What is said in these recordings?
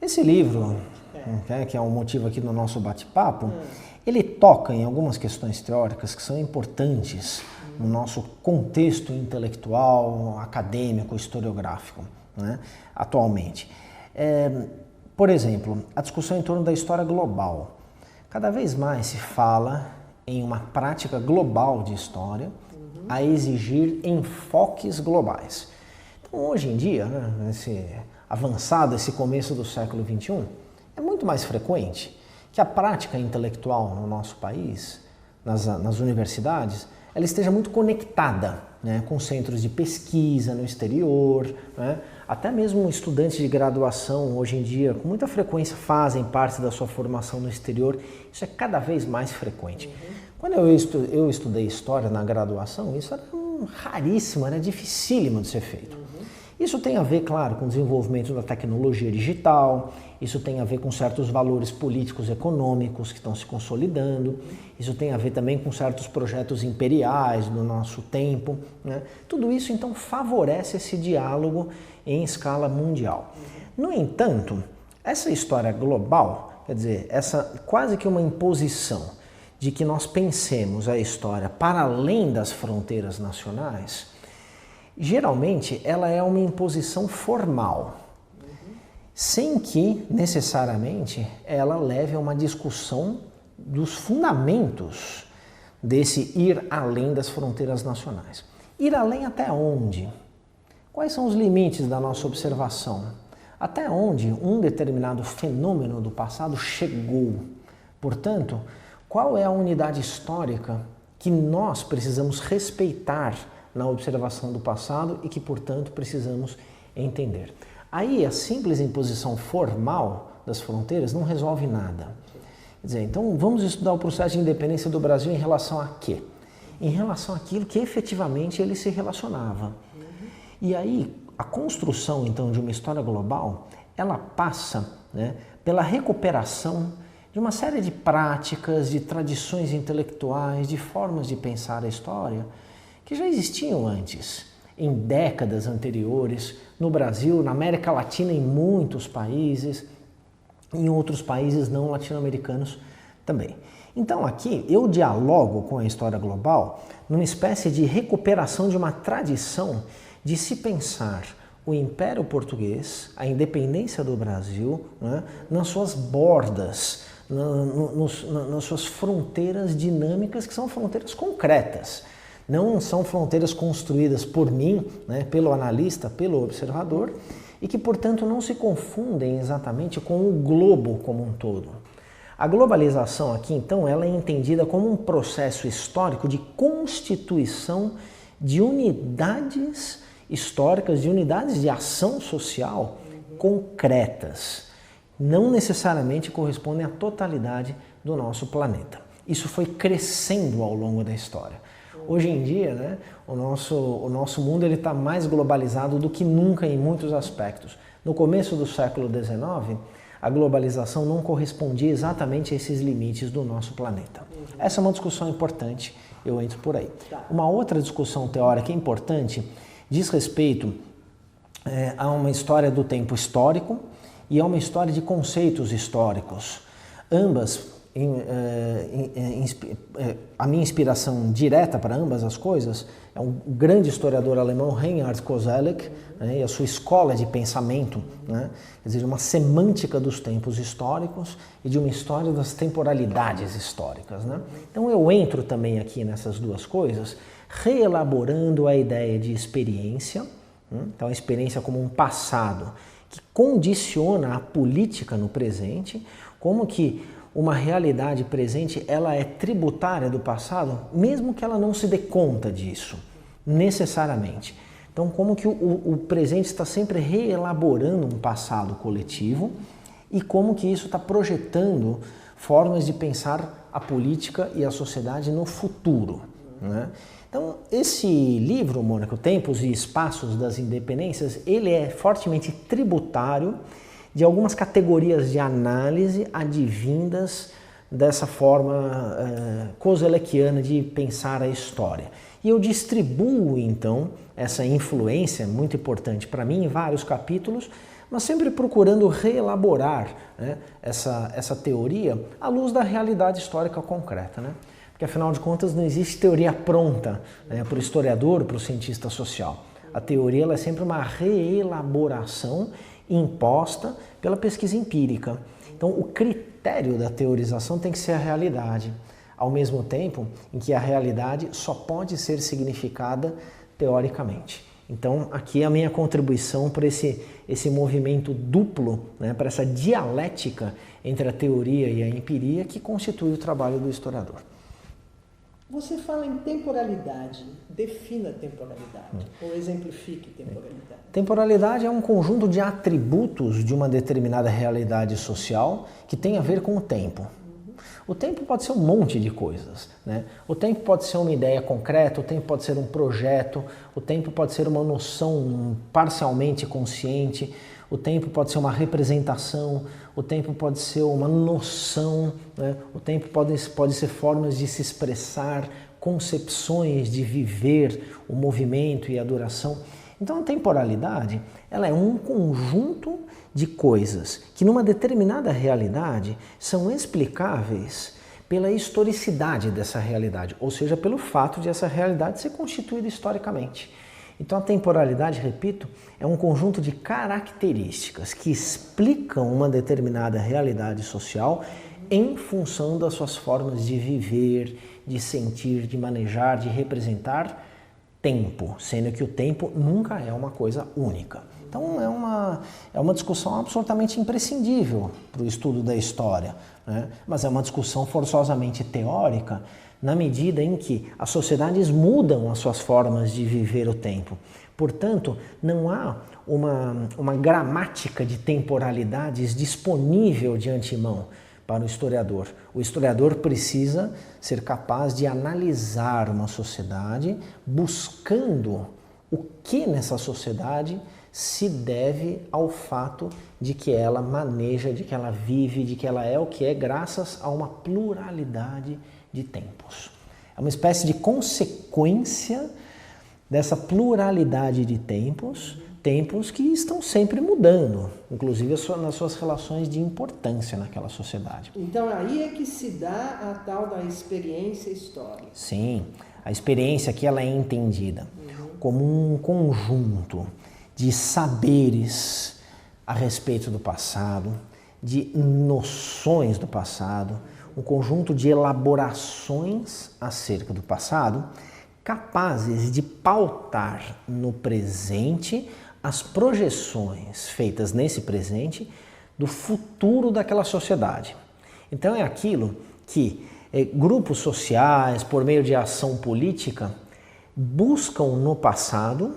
Esse livro, que é o motivo aqui do nosso bate-papo, ele toca em algumas questões teóricas que são importantes no nosso contexto intelectual, acadêmico, historiográfico, né, atualmente. Por exemplo, a discussão em torno da história global. Cada vez mais se fala em uma prática global de história a exigir enfoques globais. Então, hoje em dia, né, esse começo do século XXI, é muito mais frequente que a prática intelectual no nosso país, nas universidades, ela esteja muito conectada, né, com centros de pesquisa no exterior, né, até mesmo estudantes de graduação hoje em dia, com muita frequência, fazem parte da sua formação no exterior. Isso é cada vez mais frequente. Quando eu estudei História na graduação, isso era raríssimo, era dificílimo de ser feito. Isso tem a ver, claro, com o desenvolvimento da tecnologia digital, isso tem a ver com certos valores políticos e econômicos que estão se consolidando, isso tem a ver também com certos projetos imperiais do nosso tempo, né? Tudo isso, então, favorece esse diálogo em escala mundial. No entanto, essa história global, quer dizer, essa quase que uma imposição de que nós pensemos a história para além das fronteiras nacionais, geralmente ela é uma imposição formal, sem que necessariamente ela leve a uma discussão dos fundamentos desse ir além das fronteiras nacionais. Ir além até onde? Quais são os limites da nossa observação? Até onde um determinado fenômeno do passado chegou? Portanto, qual é a unidade histórica que nós precisamos respeitar na observação do passado e que, portanto, precisamos entender? Aí a simples imposição formal das fronteiras não resolve nada. Quer dizer, então vamos estudar o processo de independência do Brasil em relação a quê? Em relação àquilo que efetivamente ele se relacionava. E aí a construção então de uma história global, ela passa, né, pela recuperação de uma série de práticas, de tradições intelectuais, de formas de pensar a história que já existiam antes, em décadas anteriores, no Brasil, na América Latina, em muitos países, em outros países não latino-americanos também. Então aqui eu dialogo com a história global numa espécie de recuperação de uma tradição de se pensar o Império Português, a independência do Brasil, né, nas suas bordas, nas suas fronteiras dinâmicas, que são fronteiras concretas. Não são fronteiras construídas por mim, né, pelo analista, pelo observador, e que, portanto, não se confundem exatamente com o globo como um todo. A globalização aqui, então, ela é entendida como um processo histórico de constituição de unidades históricas, de unidades de ação social concretas. Não necessariamente correspondem à totalidade do nosso planeta. Isso foi crescendo ao longo da história. Hoje em dia, né, o nosso mundo está mais globalizado do que nunca em muitos aspectos. No começo do século XIX, a globalização não correspondia exatamente a esses limites do nosso planeta. Essa é uma discussão importante, eu entro por aí. Uma outra discussão teórica importante diz respeito a uma história do tempo histórico e a uma história de conceitos históricos. Ambas, a minha inspiração direta para ambas as coisas é um grande historiador alemão, Reinhard Koselleck, né, e a sua escola de pensamento, né, quer dizer, uma semântica dos tempos históricos e de uma história das temporalidades históricas. Né? Então eu entro também aqui nessas duas coisas, reelaborando a ideia de experiência, né, então a experiência como um passado que condiciona a política no presente, como que uma realidade presente, ela é tributária do passado, mesmo que ela não se dê conta disso, necessariamente. Então, como que o presente está sempre reelaborando um passado coletivo e como que isso está projetando formas de pensar a política e a sociedade no futuro, né? Então, esse livro, Mônica, Tempos e Espaços das Independências, ele é fortemente tributário de algumas categorias de análise advindas dessa forma koselleckiana de pensar a história. E eu distribuo, então, essa influência muito importante para mim em vários capítulos, mas sempre procurando reelaborar, né, essa teoria à luz da realidade histórica concreta, né? Porque afinal de contas não existe teoria pronta, né, para o historiador, para o cientista social. A teoria ela é sempre uma reelaboração imposta pela pesquisa empírica. Então o critério da teorização tem que ser a realidade, ao mesmo tempo em que a realidade só pode ser significada teoricamente. Então aqui é a minha contribuição para esse movimento duplo, né, para essa dialética entre a teoria e a empiria que constitui o trabalho do historiador. Você fala em temporalidade, defina temporalidade, ou exemplifique temporalidade. Temporalidade é um conjunto de atributos de uma determinada realidade social que tem a ver com o tempo. O tempo pode ser um monte de coisas, né? O tempo pode ser uma ideia concreta, o tempo pode ser um projeto, o tempo pode ser uma noção parcialmente consciente, o tempo pode ser uma representação, o tempo pode ser uma noção, né? O tempo pode ser formas de se expressar, concepções de viver o movimento e a duração. Então a temporalidade ela é um conjunto de coisas que numa determinada realidade são explicáveis pela historicidade dessa realidade, ou seja, pelo fato de essa realidade ser constituída historicamente. Então a temporalidade, repito, é um conjunto de características que explicam uma determinada realidade social em função das suas formas de viver, de sentir, de manejar, de representar tempo, sendo que o tempo nunca é uma coisa única. Então é uma discussão absolutamente imprescindível para o estudo da história, né? Mas é uma discussão forçosamente teórica na medida em que as sociedades mudam as suas formas de viver o tempo. Portanto, não há uma gramática de temporalidades disponível de antemão para o historiador. O historiador precisa ser capaz de analisar uma sociedade buscando o que nessa sociedade se deve ao fato de que ela maneja, de que ela vive, de que ela é o que é graças a uma pluralidade de tempos. É uma espécie de consequência dessa pluralidade de tempos que estão sempre mudando, inclusive nas suas relações de importância naquela sociedade. Então aí é que se dá a tal da experiência histórica. Sim, a experiência aqui ela é entendida como um conjunto de saberes a respeito do passado, de noções do passado, um conjunto de elaborações acerca do passado, capazes de pautar no presente as projeções feitas nesse presente do futuro daquela sociedade. Então é aquilo que grupos sociais, por meio de ação política, buscam no passado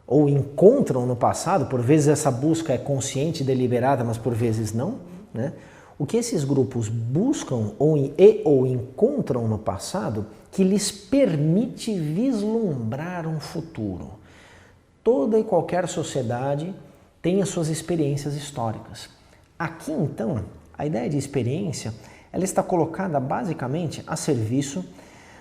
ou encontram no passado, por vezes essa busca é consciente e deliberada, mas por vezes não, né? O que esses grupos buscam ou encontram no passado que lhes permite vislumbrar um futuro. Toda e qualquer sociedade tem as suas experiências históricas. Aqui, então, a ideia de experiência ela está colocada basicamente a serviço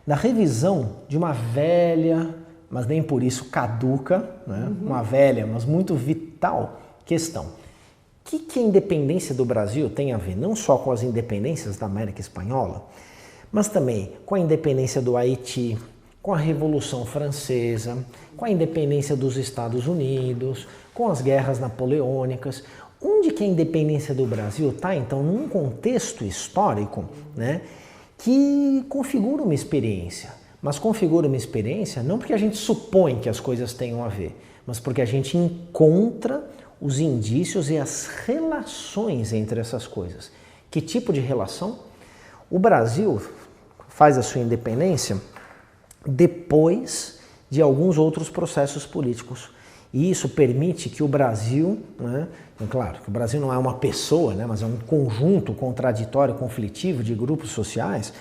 da revisão de uma velha, mas nem por isso caduca, né? Uma velha, mas muito vital questão. O que a independência do Brasil tem a ver não só com as independências da América Espanhola, mas também com a independência do Haiti, com a Revolução Francesa, com a independência dos Estados Unidos, com as guerras napoleônicas. Onde que a independência do Brasil está, então, num contexto histórico, né, que configura uma experiência. Mas configura uma experiência não porque a gente supõe que as coisas tenham a ver, mas porque a gente encontra os indícios e as relações entre essas coisas. Que tipo de relação? O Brasil faz a sua independência depois de alguns outros processos políticos. E isso permite que o Brasil, né, claro, que o Brasil não é uma pessoa, né, mas é um conjunto contraditório, conflitivo de grupos sociais,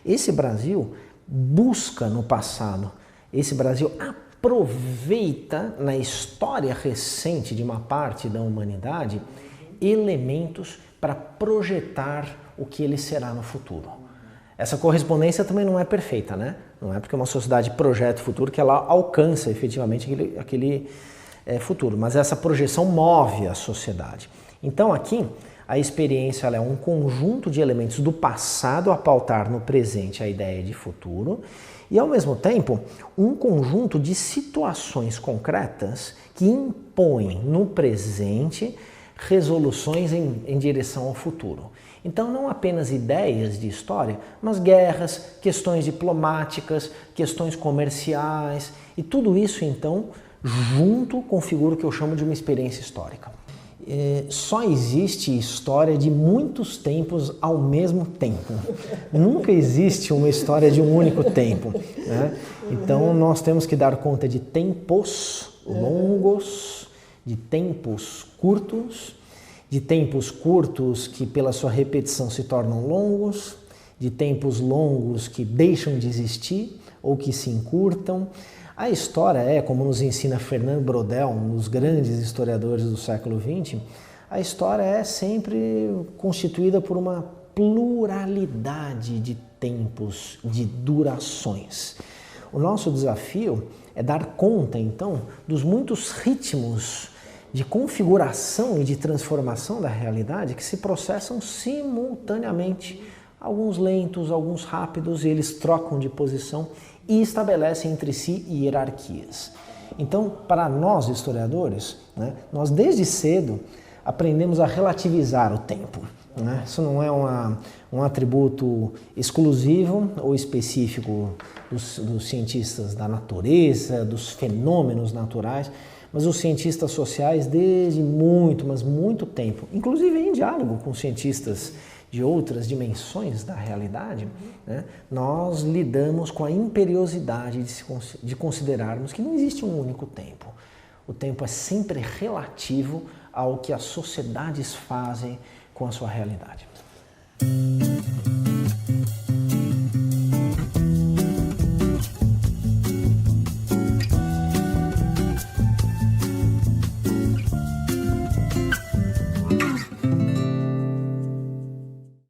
esse Brasil busca no passado, esse Brasil aproveita na história recente de uma parte da humanidade elementos para projetar o que ele será no futuro. Essa correspondência também não é perfeita, né? Não é porque uma sociedade projeta o futuro que ela alcança efetivamente futuro, mas essa projeção move a sociedade. Então aqui a experiência ela é um conjunto de elementos do passado a pautar no presente a ideia de futuro e ao mesmo tempo um conjunto de situações concretas que impõem no presente resoluções em direção ao futuro. Então não apenas ideias de história, mas guerras, questões diplomáticas, questões comerciais e tudo isso então junto configura o que eu chamo de uma experiência histórica. Só existe história de muitos tempos ao mesmo tempo. Nunca existe uma história de um único tempo, né? Então nós temos que dar conta de tempos longos, de tempos curtos que pela sua repetição se tornam longos, de tempos longos que deixam de existir ou que se encurtam. A história é, como nos ensina Fernand Braudel, um dos grandes historiadores do século XX, a história é sempre constituída por uma pluralidade de tempos, de durações. O nosso desafio é dar conta, então, dos muitos ritmos de configuração e de transformação da realidade que se processam simultaneamente, alguns lentos, alguns rápidos, e eles trocam de posição e estabelecem entre si hierarquias. Então, para nós historiadores, né, nós desde cedo aprendemos a relativizar o tempo. Né? Isso não é um atributo exclusivo ou específico dos cientistas da natureza, dos fenômenos naturais, mas os cientistas sociais desde muito, mas muito tempo, inclusive em diálogo com cientistas de outras dimensões da realidade, né, nós lidamos com a imperiosidade de considerarmos que não existe um único tempo. O tempo é sempre relativo ao que as sociedades fazem com a sua realidade.